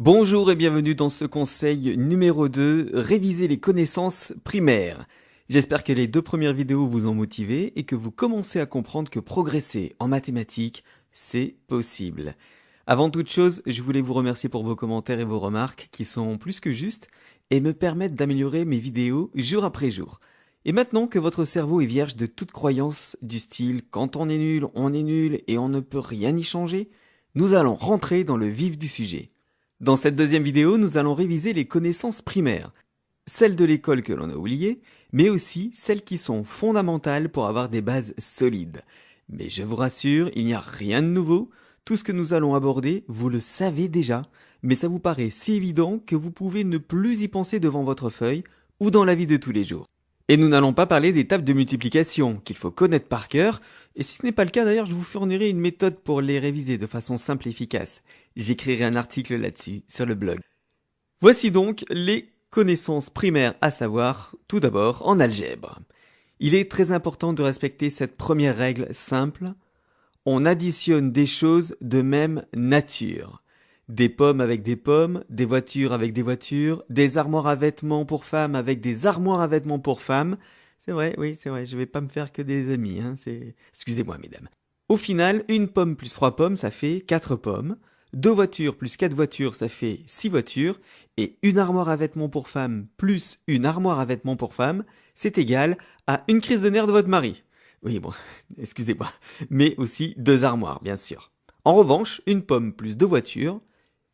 Bonjour et bienvenue dans ce conseil numéro 2, réviser les connaissances primaires. J'espère que les 2 premières vidéos vous ont motivé et que vous commencez à comprendre que progresser en mathématiques, c'est possible. Avant toute chose, je voulais vous remercier pour vos commentaires et vos remarques qui sont plus que justes et me permettent d'améliorer mes vidéos jour après jour. Et maintenant que votre cerveau est vierge de toute croyance du style quand on est nul et on ne peut rien y changer, nous allons rentrer dans le vif du sujet. Dans cette deuxième vidéo, nous allons réviser les connaissances primaires, celles de l'école que l'on a oubliées, mais aussi celles qui sont fondamentales pour avoir des bases solides. Mais je vous rassure, il n'y a rien de nouveau, tout ce que nous allons aborder, vous le savez déjà, mais ça vous paraît si évident que vous pouvez ne plus y penser devant votre feuille ou dans la vie de tous les jours. Et nous n'allons pas parler des tables de multiplication, qu'il faut connaître par cœur, et si ce n'est pas le cas d'ailleurs, je vous fournirai une méthode pour les réviser de façon simple et efficace. J'écrirai un article là-dessus sur le blog. Voici donc les connaissances primaires à savoir, tout d'abord en algèbre. Il est très important de respecter cette première règle simple. On additionne des choses de même nature. Des pommes avec des pommes, des voitures avec des voitures, des armoires à vêtements pour femmes avec des armoires à vêtements pour femmes. C'est vrai, oui, c'est vrai, je vais pas me faire que des amis, Excusez-moi, mesdames. Au final, une pomme plus 3 pommes, ça fait 4 pommes. 2 voitures plus 4 voitures, ça fait 6 voitures. Et une armoire à vêtements pour femmes plus une armoire à vêtements pour femmes, c'est égal à une crise de nerfs de votre mari. Oui, bon, excusez-moi. Mais aussi 2 armoires, bien sûr. En revanche, une pomme plus 2 voitures,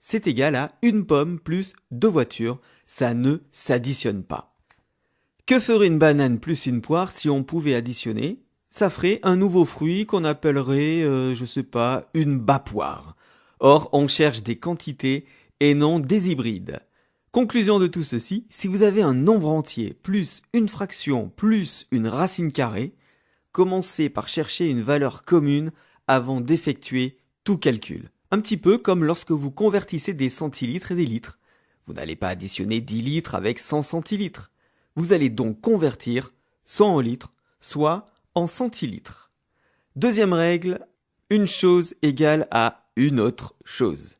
c'est égal à une pomme plus 2 voitures. Ça ne s'additionne pas. Que ferait une banane plus une poire si on pouvait additionner? Ça ferait un nouveau fruit qu'on appellerait, je sais pas, une bas-poire. Or, on cherche des quantités et non des hybrides. Conclusion de tout ceci, si vous avez un nombre entier plus une fraction plus une racine carrée, commencez par chercher une valeur commune avant d'effectuer tout calcul. Un petit peu comme lorsque vous convertissez des centilitres et des litres. Vous n'allez pas additionner 10 litres avec 100 centilitres. Vous allez donc convertir soit en litres, soit en centilitres. Deuxième règle, une chose égale à une autre chose.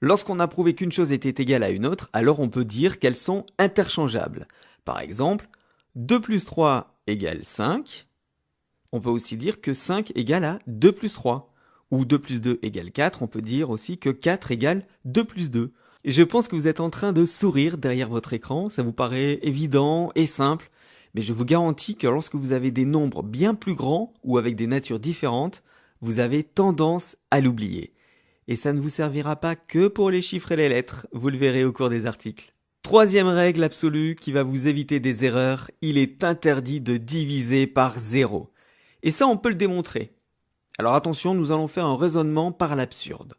Lorsqu'on a prouvé qu'une chose était égale à une autre, alors on peut dire qu'elles sont interchangeables. Par exemple, 2 plus 3 égale 5. On peut aussi dire que 5 égale à 2 plus 3. Ou 2 plus 2 égale 4, on peut dire aussi que 4 égale 2 plus 2. Et je pense que vous êtes en train de sourire derrière votre écran, ça vous paraît évident et simple, mais je vous garantis que lorsque vous avez des nombres bien plus grands ou avec des natures différentes, vous avez tendance à l'oublier. Et ça ne vous servira pas que pour les chiffres et les lettres, vous le verrez au cours des articles. Troisième règle absolue qui va vous éviter des erreurs, il est interdit de diviser par 0. Et ça, on peut le démontrer. Alors attention, nous allons faire un raisonnement par l'absurde.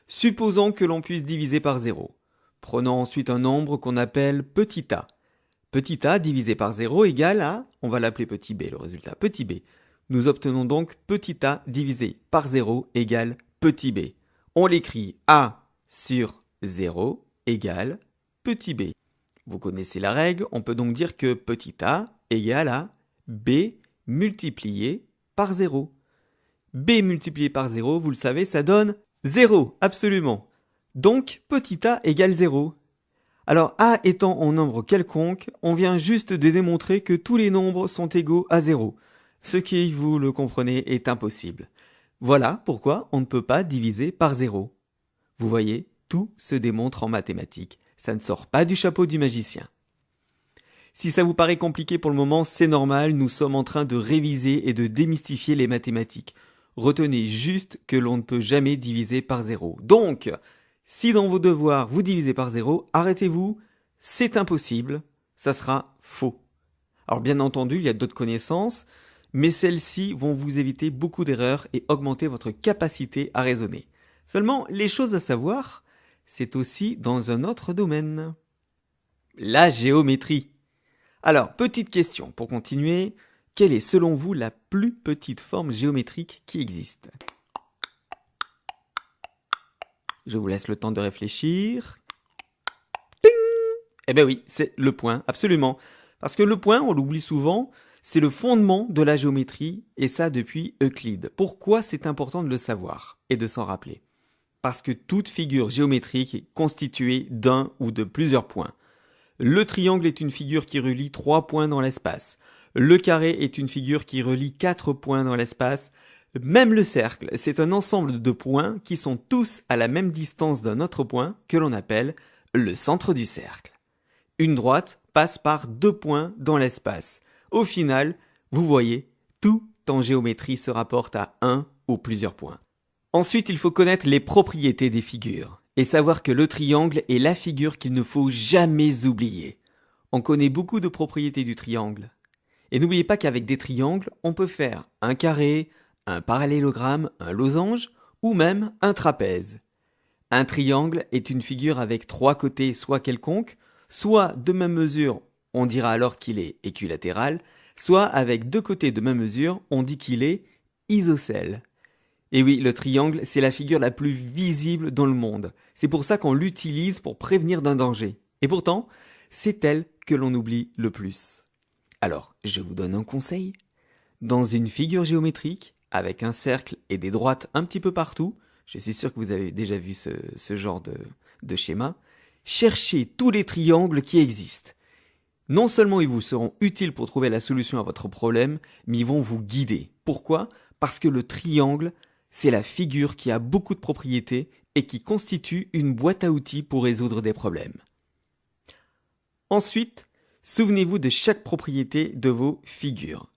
Supposons que l'on puisse diviser par 0. Prenons ensuite un nombre qu'on appelle petit a. Petit a divisé par 0 égale à, on va l'appeler petit b, le résultat petit b. Nous obtenons donc petit a divisé par 0 égale petit b. On l'écrit a sur 0 égale petit b. Vous connaissez la règle, on peut donc dire que petit a égale à b multiplié par 0. B multiplié par 0, vous le savez, ça donne 0, absolument. Donc, petit a égale 0. Alors, a étant un nombre quelconque, on vient juste de démontrer que tous les nombres sont égaux à 0. Ce qui, vous le comprenez, est impossible. Voilà pourquoi on ne peut pas diviser par 0. Vous voyez, tout se démontre en mathématiques. Ça ne sort pas du chapeau du magicien. Si ça vous paraît compliqué pour le moment, c'est normal, nous sommes en train de réviser et de démystifier les mathématiques. Retenez juste que l'on ne peut jamais diviser par 0. Donc, si dans vos devoirs vous divisez par 0, arrêtez-vous, c'est impossible, ça sera faux. Alors bien entendu, il y a d'autres connaissances, mais celles-ci vont vous éviter beaucoup d'erreurs et augmenter votre capacité à raisonner. Seulement, les choses à savoir, c'est aussi dans un autre domaine. La géométrie. Alors, petite question pour continuer. Quelle est selon vous la plus petite forme géométrique qui existe? Je vous laisse le temps de réfléchir. Ting! Eh bien oui, c'est le point, absolument. Parce que le point, on l'oublie souvent, c'est le fondement de la géométrie, et ça depuis Euclide. Pourquoi c'est important de le savoir et de s'en rappeler? Parce que toute figure géométrique est constituée d'un ou de plusieurs points. Le triangle est une figure qui relie 3 points dans l'espace. Le carré est une figure qui relie 4 points dans l'espace. Même le cercle, c'est un ensemble de points qui sont tous à la même distance d'un autre point que l'on appelle le centre du cercle. Une droite passe par 2 points dans l'espace. Au final, vous voyez, tout en géométrie se rapporte à un ou plusieurs points. Ensuite, il faut connaître les propriétés des figures et savoir que le triangle est la figure qu'il ne faut jamais oublier. On connaît beaucoup de propriétés du triangle. Et n'oubliez pas qu'avec des triangles, on peut faire un carré, un parallélogramme, un losange ou même un trapèze. Un triangle est une figure avec 3 côtés soit quelconques, soit de même mesure, on dira alors qu'il est équilatéral, soit avec 2 côtés de même mesure, on dit qu'il est isocèle. Et oui, le triangle, c'est la figure la plus visible dans le monde. C'est pour ça qu'on l'utilise pour prévenir d'un danger. Et pourtant, c'est elle que l'on oublie le plus. Alors, je vous donne un conseil. Dans une figure géométrique, avec un cercle et des droites un petit peu partout, je suis sûr que vous avez déjà vu ce genre de schéma, cherchez tous les triangles qui existent. Non seulement ils vous seront utiles pour trouver la solution à votre problème, mais ils vont vous guider. Pourquoi ? Parce que le triangle, c'est la figure qui a beaucoup de propriétés et qui constitue une boîte à outils pour résoudre des problèmes. Ensuite, souvenez-vous de chaque propriété de vos figures.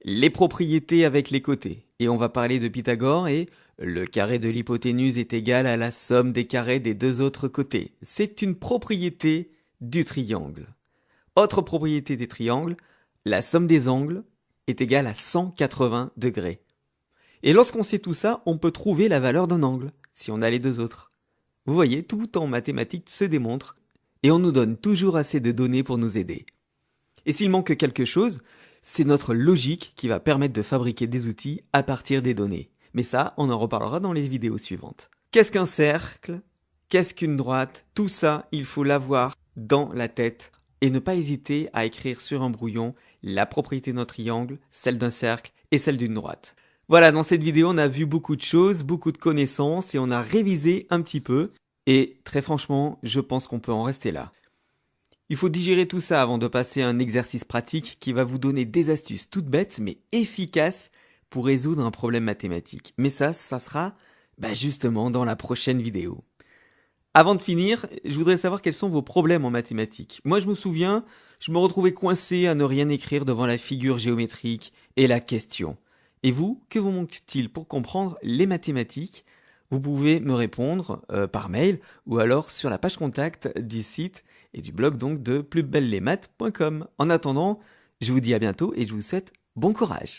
Les propriétés avec les côtés. Et on va parler de Pythagore et le carré de l'hypoténuse est égal à la somme des carrés des 2 autres côtés. C'est une propriété du triangle. Autre propriété des triangles, la somme des angles est égale à 180 degrés. Et lorsqu'on sait tout ça, on peut trouver la valeur d'un angle, si on a les 2 autres. Vous voyez, tout en mathématiques se démontre, et on nous donne toujours assez de données pour nous aider. Et s'il manque quelque chose, c'est notre logique qui va permettre de fabriquer des outils à partir des données. Mais ça, on en reparlera dans les vidéos suivantes. Qu'est-ce qu'un cercle ? Qu'est-ce qu'une droite ? Tout ça, il faut l'avoir dans la tête et ne pas hésiter à écrire sur un brouillon la propriété d'un triangle, celle d'un cercle et celle d'une droite. Voilà, dans cette vidéo, on a vu beaucoup de choses, beaucoup de connaissances et on a révisé un petit peu. Et très franchement, je pense qu'on peut en rester là. Il faut digérer tout ça avant de passer à un exercice pratique qui va vous donner des astuces toutes bêtes mais efficaces pour résoudre un problème mathématique. Mais ça sera justement dans la prochaine vidéo. Avant de finir, je voudrais savoir quels sont vos problèmes en mathématiques. Moi, je me souviens, je me retrouvais coincé à ne rien écrire devant la figure géométrique et la question. Et vous, que vous manque-t-il pour comprendre les mathématiques ? Vous pouvez me répondre par mail ou alors sur la page contact du site et du blog donc de plusbellesmaths.com. En attendant, je vous dis à bientôt et je vous souhaite bon courage.